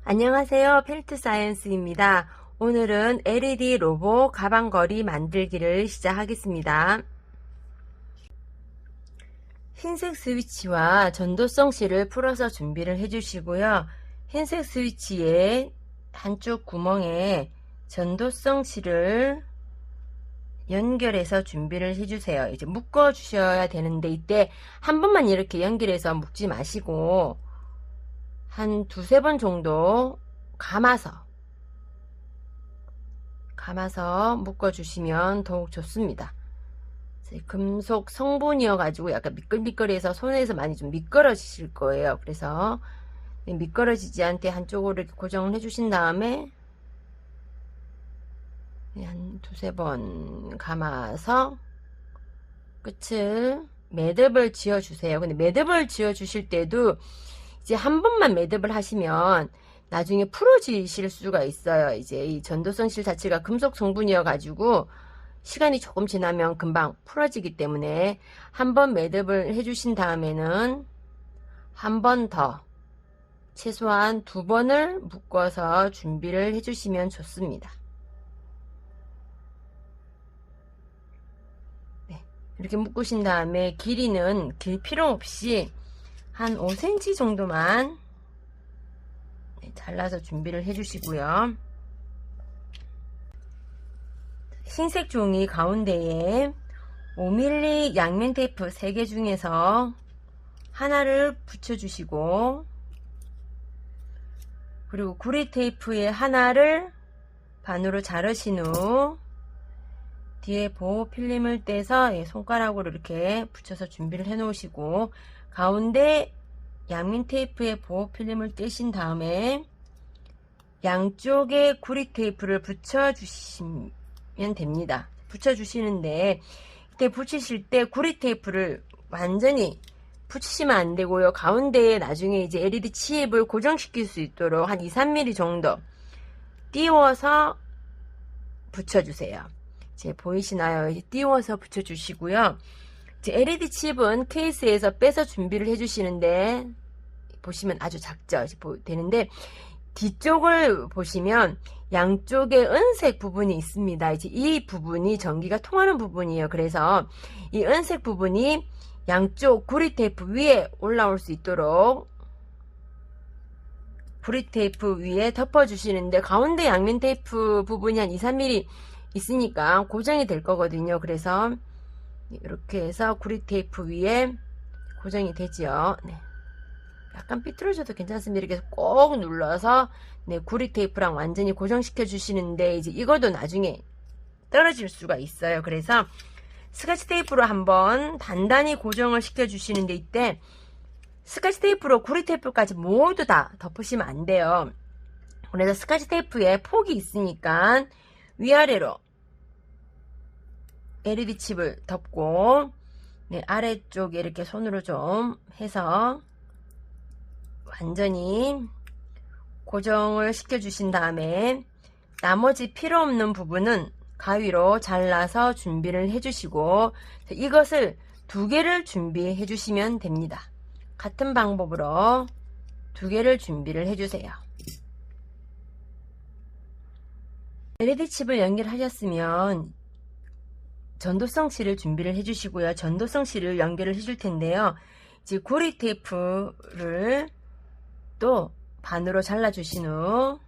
안녕하세요. 펠트사이언스입니다. 오늘은 LED 로봇 가방걸이 만들기를 시작하겠습니다. 흰색 스위치와 전도성 실을 풀어서 준비를 해주시고요. 흰색 스위치의 한쪽 구멍에 전도성 실을 연결해서 준비를 해주세요. 이제 묶어 주셔야 되는데 이때 한 번만 이렇게 연결해서 묶지 마시고 한 두세 번 정도 감아서 묶어 주시면 더욱 좋습니다. 금속 성분이어 가지고 약간 미끌미끌해서 손에서 많이 좀 미끄러지실 거예요. 그래서 미끄러지지 않게 한쪽으로 이렇게 고정을 해 주신 다음에 한 두세 번 감아서 끝을 매듭을 지어 주세요. 근데 매듭을 지어 주실 때도 이제 한 번만 매듭을 하시면 나중에 풀어지실 수가 있어요. 이제 이 전도성 실 자체가 금속 성분이어 가지고 시간이 조금 지나면 금방 풀어지기 때문에 한 번 매듭을 해주신 다음에는 한 번 더 최소한 두 번을 묶어서 준비를 해주시면 좋습니다. 네, 이렇게 묶으신 다음에 길이는 길 필요 없이 한 5cm 정도만 잘라서 준비를 해주시고요. 흰색 종이 가운데에 5mm 양면 테이프 3개 중에서 하나를 붙여주시고, 그리고 구리 테이프에 하나를 반으로 자르신 후 뒤에 보호 필름을 떼서 손가락으로 이렇게 붙여서 준비를 해 놓으시고, 가운데 양면 테이프에 보호 필름을 떼신 다음에 양쪽에 구리 테이프를 붙여 주시면 됩니다. 붙여 주시는데 이때 붙이실 때 구리 테이프를 완전히 붙이시면 안 되고요. 가운데에 나중에 이제 LED 칩을 고정시킬 수 있도록 한 2, 3mm 정도 띄워서 붙여 주세요. 이제 보이시나요? 이제 띄워서 붙여 주시고요. 이제 LED 칩은 케이스에서 빼서 준비를 해 주시는데 보시면 아주 작죠? 되는데 뒤쪽을 보시면 양쪽에 은색 부분이 있습니다. 이제 이 부분이 전기가 통하는 부분이에요. 그래서 이 은색 부분이 양쪽 구리 테이프 위에 올라올 수 있도록 구리 테이프 위에 덮어 주시는데, 가운데 양면 테이프 부분이 한 2, 3mm 있으니까 고정이 될 거거든요. 그래서 이렇게 해서 구리 테이프 위에 고정이 되지요. 네. 약간 삐뚤어져도 괜찮습니다. 이렇게 꼭 눌러서 구리 테이프랑 완전히 고정시켜 주시는데, 이제 이것도 나중에 떨어질 수가 있어요. 그래서 스카치 테이프로 한번 단단히 고정을 시켜 주시는데, 이때 스카치 테이프로 구리 테이프까지 모두 다 덮으시면 안 돼요. 그래서 스카치 테이프에 폭이 있으니까 위아래로 LED 칩을 덮고 아래쪽에 이렇게 손으로 좀 해서 완전히 고정을 시켜 주신 다음에 나머지 필요 없는 부분은 가위로 잘라서 준비를 해 주시고, 이것을 2개를 준비해 주시면 됩니다. 같은 방법으로 2개를 준비를 해 주세요. LED 칩을 연결하셨으면 전도성 실을 준비를 해 주시고요. 전도성 실을 연결을 해 줄 텐데요. 이제 구리 테이프를 또 반으로 잘라 주신 후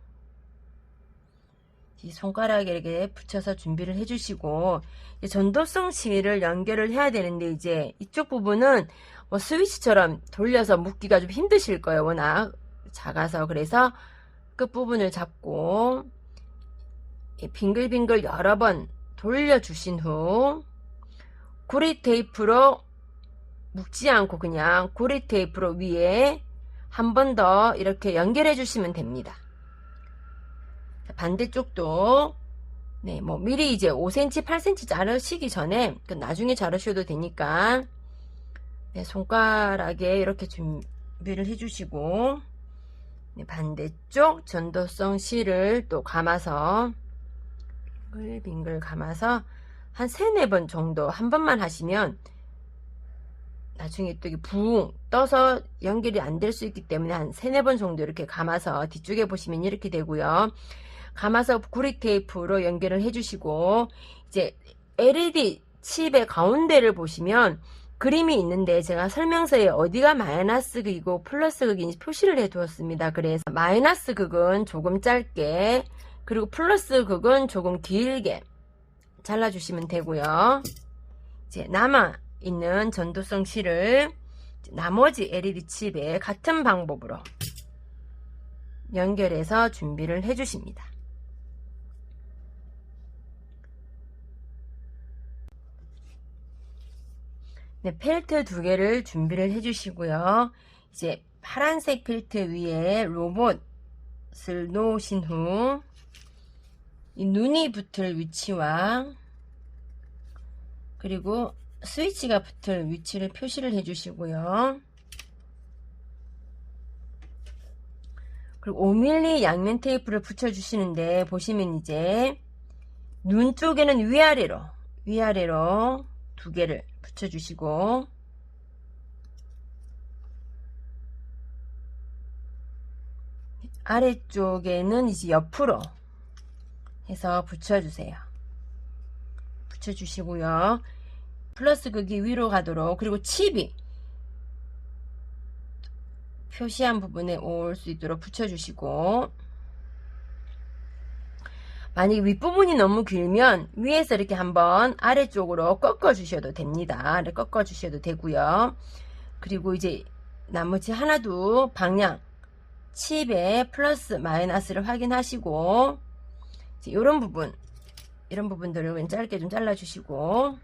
손가락에 이렇게 붙여서 준비를 해 주시고, 전도성 실을 연결을 해야 되는데 이제 이쪽 부분은 뭐 스위치처럼 돌려서 묶기가 좀 힘드실 거예요. 워낙 작아서. 그래서 끝부분을 잡고 빙글빙글 여러 번 돌려 주신 후 구리 테이프로 묶지 않고 그냥 구리 테이프로 위에 한 번 더 이렇게 연결해 주시면 됩니다. 반대쪽도 뭐 미리 이제 5cm, 8cm 자르시기 전에 나중에 자르셔도 되니까 손가락에 이렇게 준비를 해 주시고, 반대쪽 전도성 실을 또 감아서 빙글빙글 감아서 한 3, 4번 정도 한 번만 하시면 나중에 또 이게 붕 떠서 연결이 안 될 수 있기 때문에 한 3-4번 정도 이렇게 감아서 뒤쪽에 보시면 이렇게 되고요. 감아서 구리 테이프로 연결을 해주시고, 이제 LED 칩의 가운데를 보시면 그림이 있는데 제가 설명서에 어디가 마이너스 극이고 플러스 극인지 표시를 해 두었습니다. 그래서 마이너스 극은 조금 짧게, 그리고 플러스 극은 조금 길게 잘라주시면 되고요. 이제 남아 있는 전도성 실을 나머지 LED 칩에 같은 방법으로 연결해서 준비를 해 주십니다. 네, 펠트 2개를 준비를 해 주시고요. 이제 파란색 펠트 위에 로봇을 놓으신 후 이 눈이 붙을 위치와 그리고 스위치가 붙을 위치를 표시를 해 주시고요. 그리고 5mm 양면 테이프를 붙여 주시는데, 보시면 이제 눈 쪽에는 위아래로 2개를 붙여 주시고, 아래쪽에는 이제 옆으로 해서 붙여주세요. 붙여주시고요. 플러스 극이 위로 가도록, 그리고 칩이 표시한 부분에 올 수 있도록 붙여주시고, 만약에 윗부분이 너무 길면 위에서 이렇게 한번 아래쪽으로 꺾어 주셔도 됩니다. 꺾어 주셔도 되고요. 그리고 이제 나머지 하나도 방향 칩의 플러스 마이너스를 확인하시고, 이런 부분들을 짧게 좀 잘라주시고,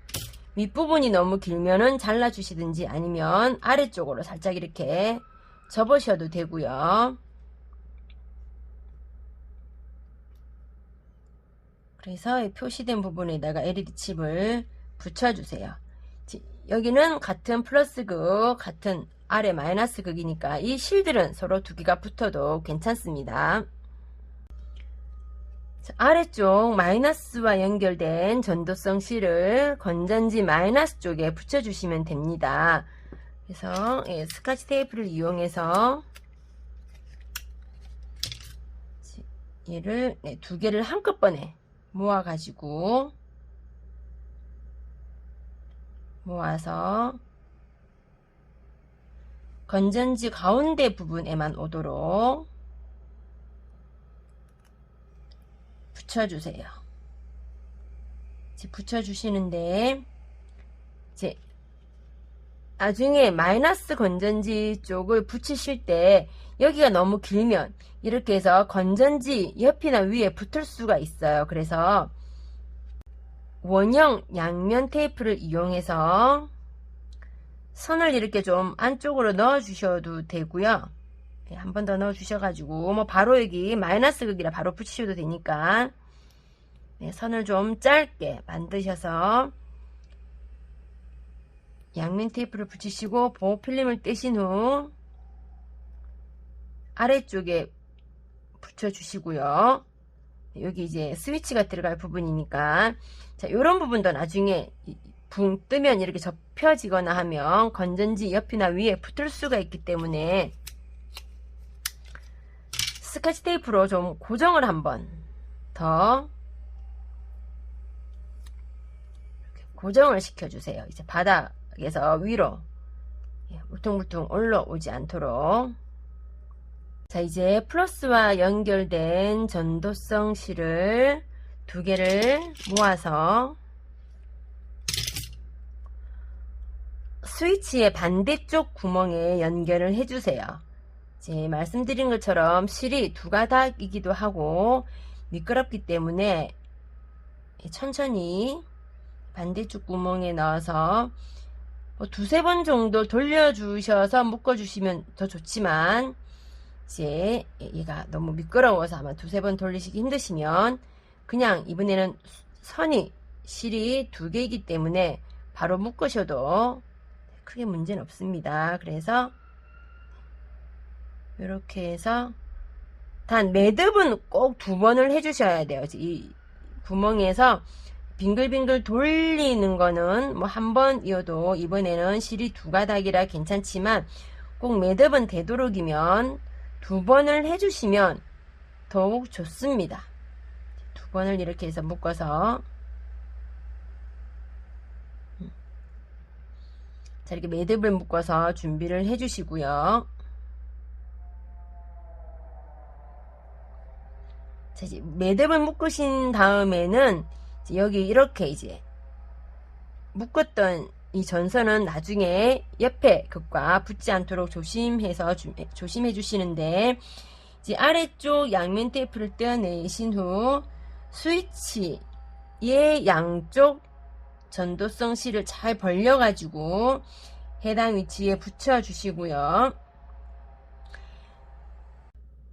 윗부분이 너무 길면은 잘라주시든지 아니면 아래쪽으로 살짝 이렇게 접으셔도 되고요. 그래서 이 표시된 부분에다가 LED 칩을 붙여주세요. 여기는 같은 플러스 극, 같은 아래 마이너스 극이니까 이 실들은 서로 2개가 붙어도 괜찮습니다. 아래쪽 마이너스와 연결된 전도성 실을 건전지 마이너스 쪽에 붙여주시면 됩니다. 그래서 스카치 테이프를 이용해서 얘를 2개를 한꺼번에 모아서 건전지 가운데 부분에만 오도록 붙여주세요. 붙여주시는데, 이제 나중에 마이너스 건전지 쪽을 붙이실 때 여기가 너무 길면 이렇게 해서 건전지 옆이나 위에 붙을 수가 있어요. 그래서 원형 양면 테이프를 이용해서 선을 이렇게 좀 안쪽으로 넣어 주셔도 되고요. 한 번 더 넣어 주셔가지고 뭐 바로 여기 마이너스 극이라 바로 붙이셔도 되니까 선을 좀 짧게 만드셔서 양면 테이프를 붙이시고 보호 필름을 떼신 후 아래쪽에 붙여주시고요. 여기 이제 스위치가 들어갈 부분이니까, 자, 요런 부분도 나중에 붕 뜨면 이렇게 접혀지거나 하면 건전지 옆이나 위에 붙을 수가 있기 때문에 스카치 테이프로 좀 고정을 한번 더 고정을 시켜주세요. 이제 바닥에서 위로 울퉁불퉁 올라오지 않도록. 자, 이제 플러스와 연결된 전도성 실을 2개를 모아서 스위치의 반대쪽 구멍에 연결을 해주세요. 이제 말씀드린 것처럼 실이 2가닥이기도 하고 미끄럽기 때문에 천천히 반대쪽 구멍에 넣어서 2-3번 정도 돌려주셔서 묶어주시면 더 좋지만, 이제 얘가 너무 미끄러워서 아마 2-3번 돌리시기 힘드시면 그냥 이번에는 실이 2개이기 때문에 바로 묶으셔도 크게 문제는 없습니다. 그래서 이렇게 해서 단 매듭은 꼭 2번을 해주셔야 돼요. 이 구멍에서 빙글빙글 돌리는 거는 뭐 한 번이어도 이번에는 실이 두 가닥이라 괜찮지만 꼭 매듭은 되도록이면 두 번을 해주시면 더욱 좋습니다. 두 번을 이렇게 해서 묶어서 자, 이렇게 매듭을 묶어서 준비를 해주시고요. 자, 이제 매듭을 묶으신 다음에는 이제 여기 이렇게 이제 묶었던 이 전선은 나중에 옆에 극과 붙지 않도록 조심해 주시는데, 이제 아래쪽 양면 테이프를 떼어내신 후 스위치의 양쪽 전도성 실을 잘 벌려 가지고 해당 위치에 붙여 주시고요.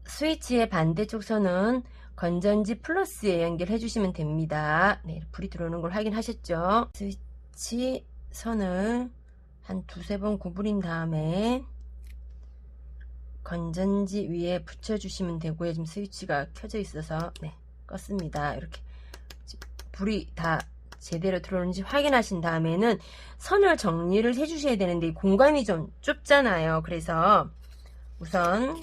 스위치의 반대쪽 선은 건전지 플러스에 연결해 주시면 됩니다. 네, 불이 들어오는 걸 확인하셨죠? 스위치 선을 한 두세 번 구부린 다음에 건전지 위에 붙여 주시면 되고요. 지금 스위치가 켜져 있어서 네, 껐습니다. 이렇게 불이 다 제대로 들어오는지 확인하신 다음에는 선을 정리를 해 주셔야 되는데 공간이 좀 좁잖아요. 그래서 우선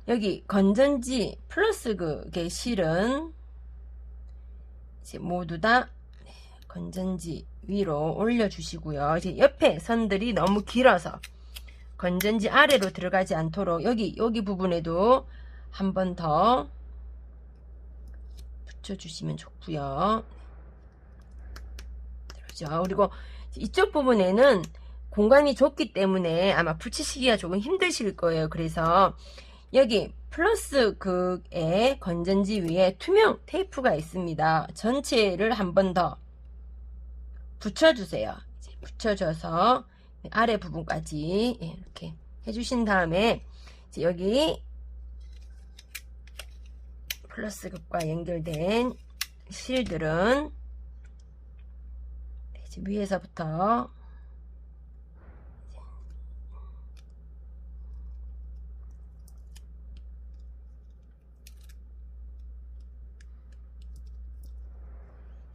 여기 건전지 플러스 그게 실은 이제 모두 다 건전지 위로 올려 주시고요. 이제 옆에 선들이 너무 길어서 건전지 아래로 들어가지 않도록 여기 부분에도 한 번 더 붙여 주시면 좋고요. 그렇죠. 그리고 이쪽 부분에는 공간이 좁기 때문에 아마 붙이시기가 조금 힘드실 거예요. 그래서 여기 플러스 극에 건전지 위에 투명 테이프가 있습니다. 전체를 한 번 더 붙여주세요. 이제 붙여줘서 아래 부분까지 이렇게 해주신 다음에 이제 여기 플러스 극과 연결된 실들은 이제 위에서부터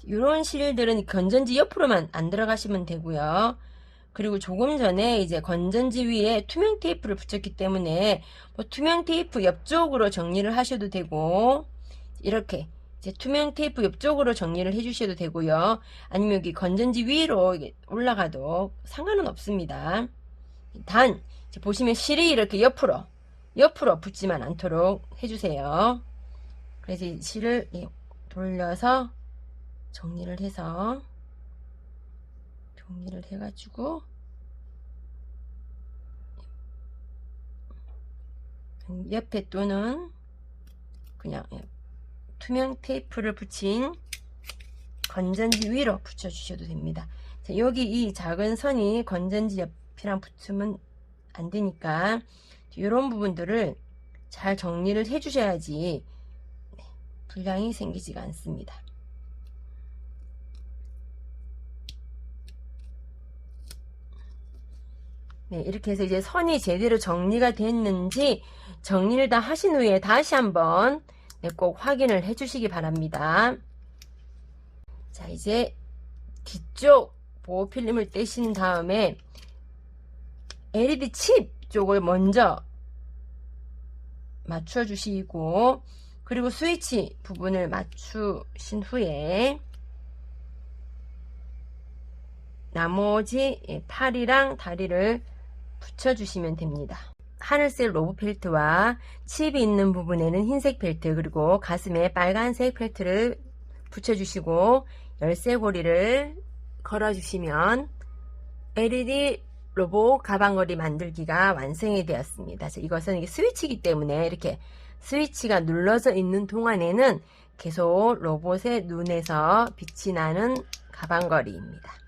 이런 실들은 건전지 옆으로만 안 들어가시면 되고요. 그리고 조금 전에 이제 건전지 위에 투명 테이프를 붙였기 때문에 뭐 투명 테이프 옆쪽으로 정리를 하셔도 되고, 이렇게 이제 투명 테이프 옆쪽으로 정리를 해 주셔도 되고요. 아니면 여기 건전지 위로 올라가도 상관은 없습니다. 단 이제 보시면 실이 이렇게 옆으로 붙지만 않도록 해주세요. 그래서 이 실을 돌려서 정리를 해가지고 옆에 또는 그냥 투명 테이프를 붙인 건전지 위로 붙여 주셔도 됩니다. 자, 여기 이 작은 선이 건전지 옆이랑 붙으면 안 되니까 이런 부분들을 잘 정리를 해 주셔야지 불량이 생기지가 않습니다. 네, 이렇게 해서 이제 선이 제대로 정리가 됐는지 정리를 다 하신 후에 다시 한번 꼭 확인을 해 주시기 바랍니다. 자, 이제 뒤쪽 보호 필름을 떼신 다음에 LED 칩 쪽을 먼저 맞춰 주시고, 그리고 스위치 부분을 맞추신 후에 나머지 팔이랑 다리를 붙여주시면 됩니다. 하늘색 로브 펠트와 칩이 있는 부분에는 흰색 펠트, 그리고 가슴에 빨간색 펠트를 붙여주시고 열쇠고리를 걸어주시면 LED 로봇 가방걸이 만들기가 완성이 되었습니다. 이것은 스위치이기 때문에 이렇게 스위치가 눌러져 있는 동안에는 계속 로봇의 눈에서 빛이 나는 가방걸이입니다.